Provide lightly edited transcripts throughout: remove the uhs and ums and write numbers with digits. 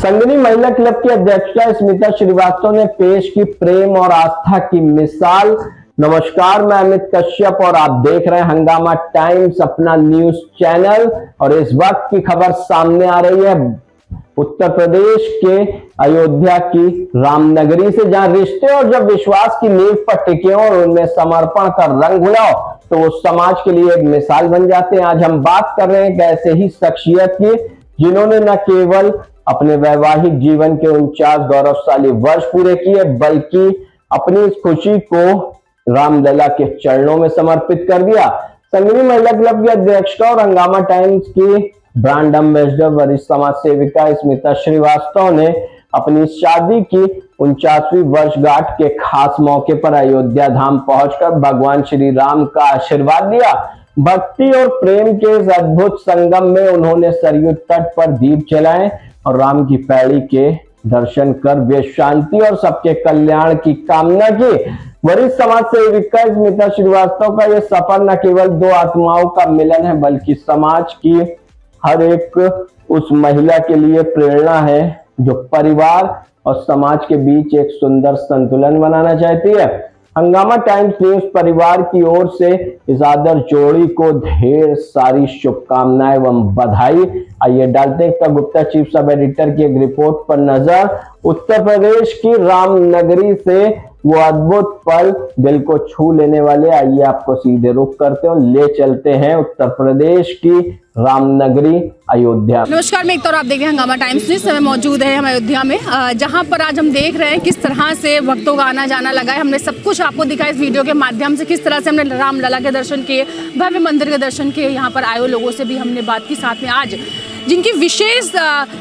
संगिनी महिला क्लब की अध्यक्षा स्मिता श्रीवास्तव ने पेश की प्रेम और आस्था की मिसाल। नमस्कार, मैं अमित कश्यप और आप देख रहे हैं हंगामा टाइम्स, अपना न्यूज चैनल। और इस वक्त की खबर सामने आ रही है उत्तर प्रदेश के अयोध्या की रामनगरी से, जहां रिश्ते और जब विश्वास की नींव पर टिके और उनमें समर्पण का रंग घुलाओ तो वो समाज के लिए एक मिसाल बन जाते हैं। आज हम बात कर रहे हैं एक ऐसे ही शख्सियत की जिन्होंने न केवल अपने वैवाहिक जीवन के 49 गौरवशाली वर्ष पूरे किए, बल्कि अपनी इस खुशी को रामलला के चरणों में समर्पित कर दिया। संगिनी महिला क्लब की अध्यक्षा और हंगामा टाइम्स की ब्रांड एम्बेसडर वरिष्ठ समाज सेविका स्मिता श्रीवास्तव ने अपनी शादी की 49वीं वर्षगांठ के खास मौके पर अयोध्या धाम पहुंचकर भगवान श्री राम का आशीर्वाद लिया। भक्ति और प्रेम के इस अद्भुत संगम में उन्होंने सरयू तट पर दीप जलाए और राम की पैड़ी के दर्शन कर विश्व शांति और सबके कल्याण की कामना की। वरिष्ठ समाज सेविका स्मिता श्रीवास्तव का यह सफर न केवल दो आत्माओं का मिलन है, बल्कि समाज की हर एक उस महिला के लिए प्रेरणा है जो परिवार और समाज के बीच एक सुंदर संतुलन बनाना चाहती है। हंगामा टाइम्स न्यूज परिवार की ओर से इस आदर्श जोड़ी को ढेर सारी शुभकामनाएं एवं बधाई। आइए डालते हैं एकता गुप्ता चीफ सब एडिटर की एक रिपोर्ट पर नजर। उत्तर प्रदेश की रामनगरी से वो अद्भुत पल दिल को छू लेने वाले, आइए आपको सीधे रुख करते हैं, ले चलते हैं उत्तर प्रदेश की रामनगरी अयोध्या। नमस्कार, मैं एक तो आप देख रहे हैं हंगामा टाइम्स न्यूज। समय मौजूद है हम अयोध्या में, जहां पर आज हम देख रहे हैं किस तरह से भक्तों का आना जाना लगा है। हमने सब कुछ आपको दिखाया इस वीडियो के माध्यम से, किस तरह से हमने रामलला के दर्शन किए, भव्य मंदिर के दर्शन किए। यहाँ पर आए हुए लोगों से भी हमने बात की, साथ में आज जिनकी विशेष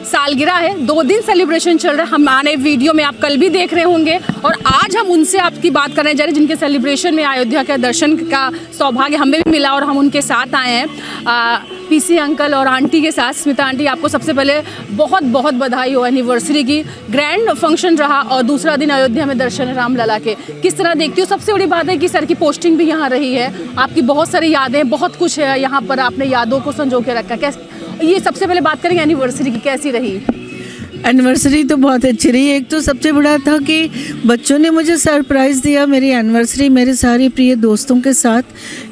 सालगिरह है, 2 दिन सेलिब्रेशन चल रहा है, हमारे वीडियो में आप कल भी देख रहे होंगे। और आज हम उनसे आपकी बात करने जा रहे हैं जिनके सेलिब्रेशन में अयोध्या के दर्शन का सौभाग्य हमें भी मिला और हम उनके साथ आए हैं। पीसी अंकल और आंटी के साथ। स्मिता आंटी, आपको सबसे पहले बहुत बहुत बधाई हो एनिवर्सरी की। ग्रैंड फंक्शन रहा और दूसरा दिन अयोध्या में दर्शन रामलला के, किस तरह देखती हो? सबसे बड़ी बात है कि सर की पोस्टिंग भी यहाँ रही है, आपकी बहुत सारी यादें, बहुत कुछ है यहाँ पर, आपने यादों को संजो के रखा। कैसे, ये सबसे पहले बात करेंगे एनिवर्सरी की, कैसी रही? एनिवर्सरी तो बहुत अच्छी रही। एक तो सबसे बड़ा था कि बच्चों ने मुझे सरप्राइज़ दिया मेरी एनिवर्सरी मेरे सारे प्रिय दोस्तों के साथ,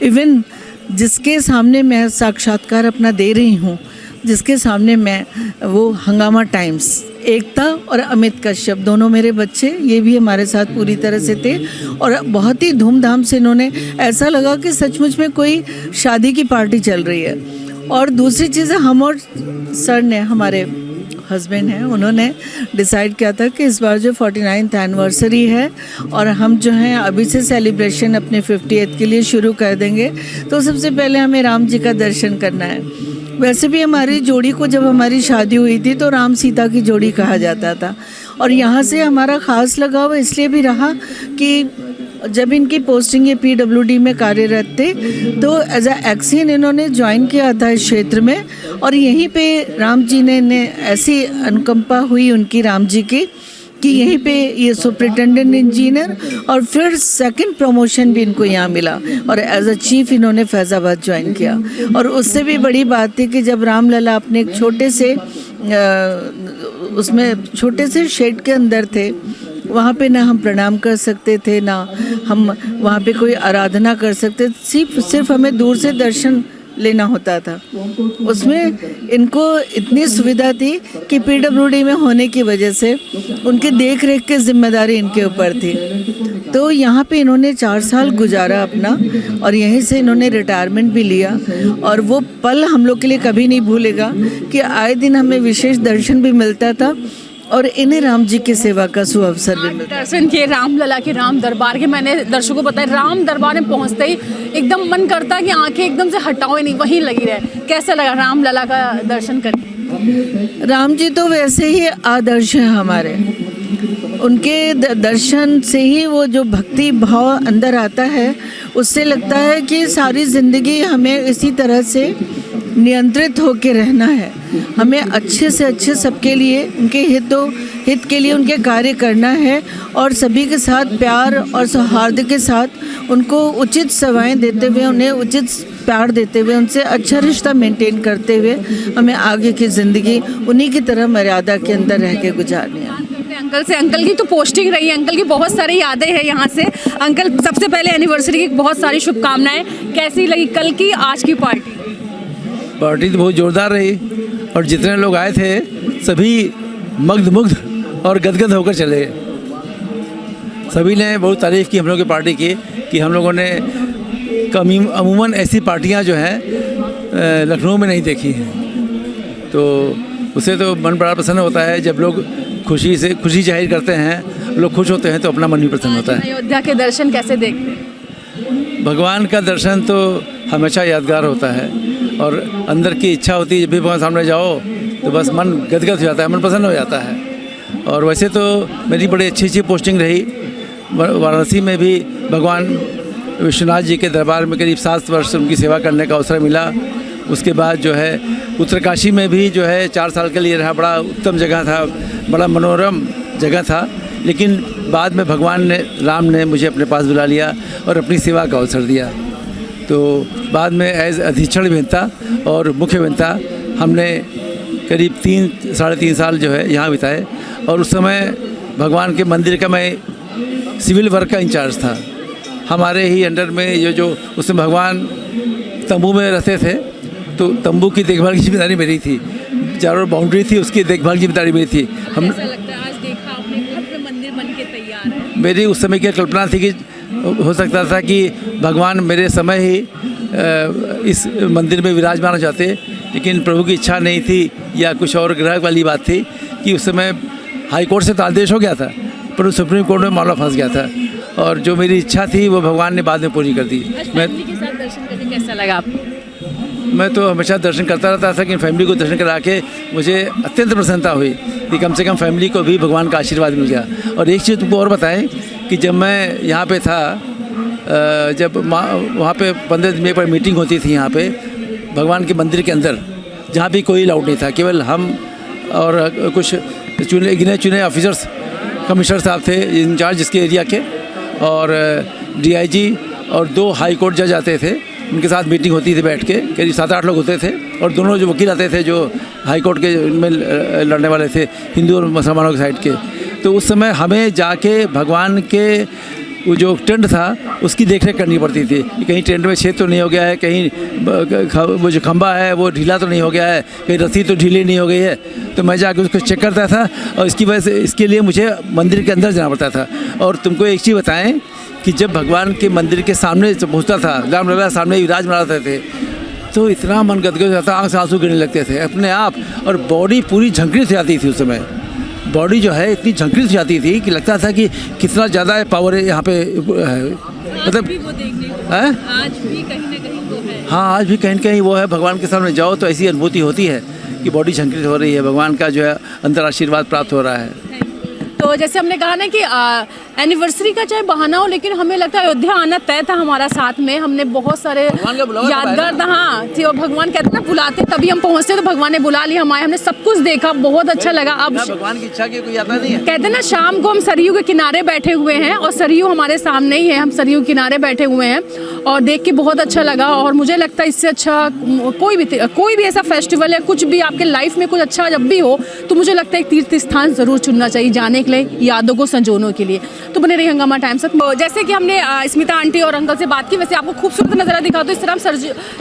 इवन जिसके सामने मैं साक्षात्कार अपना दे रही हूँ, जिसके सामने मैं, वो हंगामा टाइम्स, एकता और अमित कश्यप, दोनों मेरे बच्चे, ये भी हमारे साथ पूरी तरह से थे और बहुत ही धूमधाम से इन्होंने, ऐसा लगा कि सचमुच में कोई शादी की पार्टी चल रही है। और दूसरी चीज़ है, हम और सर ने, हमारे हस्बैंड हैं, उन्होंने डिसाइड किया था कि इस बार जो 49th एनिवर्सरी है और हम जो हैं अभी से सेलिब्रेशन अपने 50th के लिए शुरू कर देंगे, तो सबसे पहले हमें राम जी का दर्शन करना है। वैसे भी हमारी जोड़ी को जब हमारी शादी हुई थी तो राम सीता की जोड़ी कहा जाता था और यहाँ से हमारा ख़ास लगाव इसलिए भी रहा कि जब इनकी पोस्टिंग ये PWD में कार्यरत थे तो एज अ एक्सियन इन्होंने ज्वाइन किया था इस क्षेत्र में और यहीं पे राम जी ने ऐसी अनुकंपा हुई उनकी राम जी की कि यहीं पे ये सुपरिटेंडेंट इंजीनियर और फिर सेकंड प्रमोशन भी इनको यहाँ मिला और एज अ चीफ इन्होंने फैज़ाबाद ज्वाइन किया। और उससे भी बड़ी बात थी कि जब रामलला अपने एक छोटे से उसमें छोटे से शेड के अंदर थे, वहाँ पे ना हम प्रणाम कर सकते थे, ना हम वहाँ पे कोई आराधना कर सकते, सिर्फ हमें दूर से दर्शन लेना होता था। उसमें इनको इतनी सुविधा थी कि PWD में होने की वजह से उनके देख रेख की जिम्मेदारी इनके ऊपर थी। तो यहाँ पे इन्होंने 4 साल गुजारा अपना और यहीं से इन्होंने रिटायरमेंट भी लिया और वो पल हम लोग के लिए कभी नहीं भूलेगा कि आए दिन हमें विशेष दर्शन भी मिलता था और इन्हें राम जी की सेवा का सुअवसर भी मिलता। दर्शन किए रामलला के, राम दरबार के। मैंने दर्शकों को बताया, राम दरबार में पहुंचते ही एकदम मन करता है कि आंखें एकदम से हटाओ ही नहीं, वहीं लगी रहे। कैसा लगा रामलला का दर्शन करके? राम जी तो वैसे ही आदर्श हैं हमारे, उनके दर्शन से ही वो जो भक्ति भाव अंदर आता है, उससे लगता है कि सारी ज़िंदगी हमें इसी तरह से नियंत्रित होकर रहना है। हमें अच्छे से अच्छे सबके लिए, उनके हित के लिए उनके कार्य करना है और सभी के साथ प्यार और सौहार्द के साथ उनको उचित सेवाएं देते हुए, उन्हें उचित प्यार देते हुए, उनसे अच्छा रिश्ता मेंटेन करते हुए हमें आगे की ज़िंदगी उन्हीं की तरह मर्यादा के अंदर रह के गुजारनी है। अंकल की तो पोस्टिंग रही है, अंकल की बहुत सारी यादें हैं यहाँ से। अंकल, सबसे पहले एनिवर्सरी की बहुत सारी शुभकामनाएं। कैसी लगी कल की आज की पार्टी? पार्टी तो बहुत ज़ोरदार रही और जितने लोग आए थे सभी मुग्ध और गदगद होकर चले गए। सभी ने बहुत तारीफ़ की हम लोग की पार्टी की कि हम लोगों ने अमूमन ऐसी पार्टियां जो हैं लखनऊ में नहीं देखी हैं। तो उससे तो मन बड़ा प्रसन्न होता है जब लोग खुशी जाहिर करते हैं, लोग खुश होते हैं तो अपना मन भी प्रसन्न होता है। अयोध्या के दर्शन कैसे देखते हैं? भगवान का दर्शन तो हमेशा यादगार होता है और अंदर की इच्छा होती है जब भी भगवान सामने जाओ तो बस मन गदगद हो जाता है, मन प्रसन्न हो जाता है। और वैसे तो मेरी बड़ी अच्छी पोस्टिंग रही। वाराणसी में भी भगवान विश्वनाथ जी के दरबार में करीब 7 वर्ष उनकी सेवा करने का अवसर मिला। उसके बाद जो है उत्तरकाशी में भी जो है 4 साल के लिए रहा। बड़ा उत्तम जगह था, बड़ा मनोरम जगह था। लेकिन बाद में भगवान ने, राम ने मुझे अपने पास बुला लिया और अपनी सेवा का अवसर दिया। तो बाद में एज अधीक्षण अभियंता और मुख्य अभियंता हमने करीब 3-3.5 साल जो है यहाँ बिताए। और उस समय भगवान के मंदिर का मैं सिविल वर्क का इंचार्ज था। हमारे ही अंडर में ये जो उसमें भगवान तंबू में रहते थे तो तंबू की देखभाल की जिम्मेदारी मेरी थी। चारों बाउंड्री थी, उसकी देखभाल की जिम्मेदारी मेरी थी। हम ऐसा लगता है आज देखा आपने भव्य मंदिर बन के तैयार है। मेरी उस समय की कल्पना थी कि हो सकता था कि भगवान मेरे समय ही इस मंदिर में विराजमान हो जाते, लेकिन प्रभु की इच्छा नहीं थी या कुछ और ग्रह वाली बात थी कि उस समय हाई कोर्ट से तो आदेश हो गया था पर सुप्रीम कोर्ट में मामला फंस गया था और जो मेरी इच्छा थी वो भगवान ने बाद में पूरी कर दी। मैं फैमिली के साथ दर्शन करके कैसा लगा आपको? मैं तो हमेशा दर्शन करता रहता था, लेकिन फैमिली को दर्शन करा के मुझे अत्यंत प्रसन्नता हुई कि कम से कम फैमिली को भी भगवान का आशीर्वाद मिल गया। और एक चीज़ तुमको और बताएं कि जब मैं यहाँ पे था, जब वहाँ पे 15 दिन में पर मीटिंग होती थी यहाँ पे भगवान के मंदिर के अंदर, जहाँ भी कोई अलाउड नहीं था, केवल हम और कुछ गिने चुने ऑफिसर्स, कमिश्नर साहब थे इंचार्ज जिसके एरिया के, और DIG और 2 हाई कोर्ट जज आते थे। उनके साथ मीटिंग होती थी बैठ के, करीब 7-8 लोग होते थे। और दोनों जो वकील आते थे जो हाई कोर्ट के में लड़ने वाले थे, हिंदू और मुसलमानों के साइड के, तो उस समय हमें जाके भगवान के वो जो टेंट था उसकी देखरेख करनी पड़ती थी कि कहीं टेंट में छेद तो नहीं हो गया है, कहीं वो जो खंभा है वो ढीला तो नहीं हो गया है, कहीं रस्सी तो ढीली नहीं हो गई है। तो मैं जाके उसको चेक करता था और इसकी वजह से, इसके लिए मुझे मंदिर के अंदर जाना पड़ता था। और तुमको एक चीज़ बताएं कि जब भगवान के मंदिर के सामने पहुँचता था, रामलला सामने विराजमान रहते थे, तो इतना मन गदगद हो जाता, आँख से आंसू गिरने लगते थे अपने आप। और बॉडी पूरी झंकृत हो जाती थी उस समय। बॉडी जो है इतनी झंकृत हो जाती थी कि लगता था कि कितना ज़्यादा पावर यहाँ पे है। मतलब आज भी कहीं ना कहीं वो है। हाँ, आज भी कहीं ना कहीं वो है। भगवान के सामने जाओ तो ऐसी अनुभूति होती है कि बॉडी झंकृत हो रही है, भगवान का जो है अंदर आशीर्वाद प्राप्त हो रहा है। तो जैसे हमने कहा ना कि एनिवर्सरी का चाहे बहाना हो, लेकिन हमें लगता है अयोध्या आना तय था हमारा साथ में। हमने बहुत सारे यादगार, हाँ थी, और भगवान कहते ना बुलाते तभी हम पहुँचते, तो भगवान ने बुला लिया हमारे। हमने सब कुछ देखा, बहुत अच्छा लगा। अब भगवान की इच्छा की कोई यात्रा नहीं है। कहते ना शाम को हम सरयू के किनारे बैठे हुए हैं और सरयू हमारे सामने ही है, हम सरयू किनारे बैठे हुए हैं और देख के बहुत अच्छा लगा। और मुझे लगता है इससे अच्छा कोई भी ऐसा फेस्टिवल है, कुछ भी आपके लाइफ में कुछ अच्छा जब भी हो, तो मुझे लगता है एक तीर्थ स्थान जरूर चुनना चाहिए जाने के लिए, यादों को संजोने के लिए। तो बने रही हंगामा टाइम्स तक। जैसे कि हमने स्मिता आंटी और अंकल से बात की, वैसे आपको खूबसूरत नज़ारा दिखा दो। इस तरह हम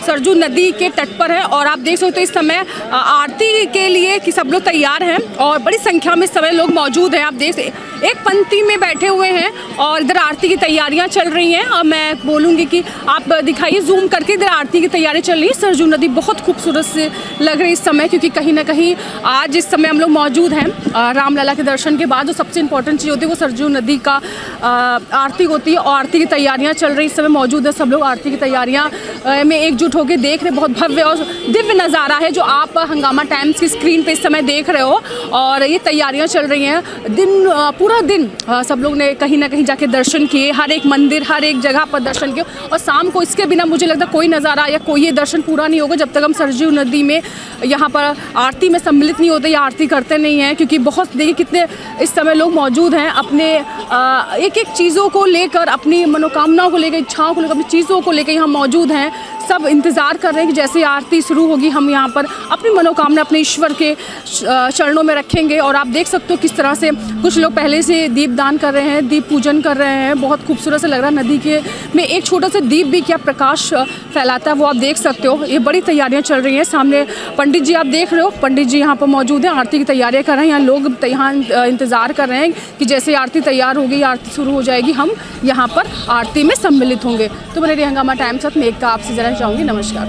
सरजू नदी के तट पर है और आप देख सकते हो इस समय आरती के लिए कि सब लोग तैयार हैं और बड़ी संख्या में इस समय लोग मौजूद हैं। आप देख एक पंक्ति में बैठे हुए हैं और इधर आरती की तैयारियां चल रही हैं। और मैं बोलूँगी कि आप दिखाइए जूम करके, इधर आरती की तैयारी चल रही है। सरजू नदी बहुत खूबसूरत से लग रही है इस समय, क्योंकि कहीं ना कहीं आज इस समय हम लोग मौजूद हैं रामलला के दर्शन के बाद। जो सबसे इम्पोर्टेंट चीज़ होती है वो सरजू नदी का आरती होती है और आरती की तैयारियां चल रही, इस समय मौजूद है सब लोग आरती की तैयारियां में एकजुट होकर देख रहे। बहुत भव्य और दिव्य नज़ारा है जो आप हंगामा टाइम्स की स्क्रीन पे इस समय देख रहे हो। और ये तैयारियां चल रही हैं पूरा दिन सब लोग ने कहीं ना कहीं जाके दर्शन किए, हर एक मंदिर हर एक जगह पर दर्शन किए। और शाम को इसके बिना मुझे लगता कोई नज़ारा या कोई ये दर्शन पूरा नहीं होगा जब तक हम सरजू नदी में यहाँ पर आरती में सम्मिलित नहीं होते या आरती करते नहीं हैं। क्योंकि बहुत देखिए कितने इस समय लोग मौजूद हैं अपने एक एक चीज़ों को लेकर, अपनी मनोकामनाओं को लेकर, इच्छाओं को लेकर, अपनी चीज़ों को लेकर यहाँ मौजूद हैं। सब इंतज़ार कर रहे हैं कि जैसे आरती शुरू होगी हम यहाँ पर अपनी मनोकामना अपने ईश्वर के चरणों में रखेंगे। और आप देख सकते हो किस तरह से कुछ लोग पहले से दीपदान कर रहे हैं, दीप पूजन कर रहे हैं। बहुत खूबसूरत से लग रहा है। नदी के में एक छोटा सा दीप भी क्या प्रकाश फैलाता है वो आप देख सकते हो। ये बड़ी तैयारियां चल रही हैं। सामने पंडित जी आप देख रहे हो, पंडित जी यहाँ पर मौजूद हैं, आरती की तैयारियां कर रहे हैं। यहाँ लोग यहाँ इंतज़ार कर रहे हैं कि जैसे आरती तैयार होगी, आरती शुरू हो जाएगी, हम यहाँ पर आरती में सम्मिलित होंगे। तो मेरे हंगामा टाइम्स साथ में एक आपसे ज़रा चाहूँगी। नमस्कार।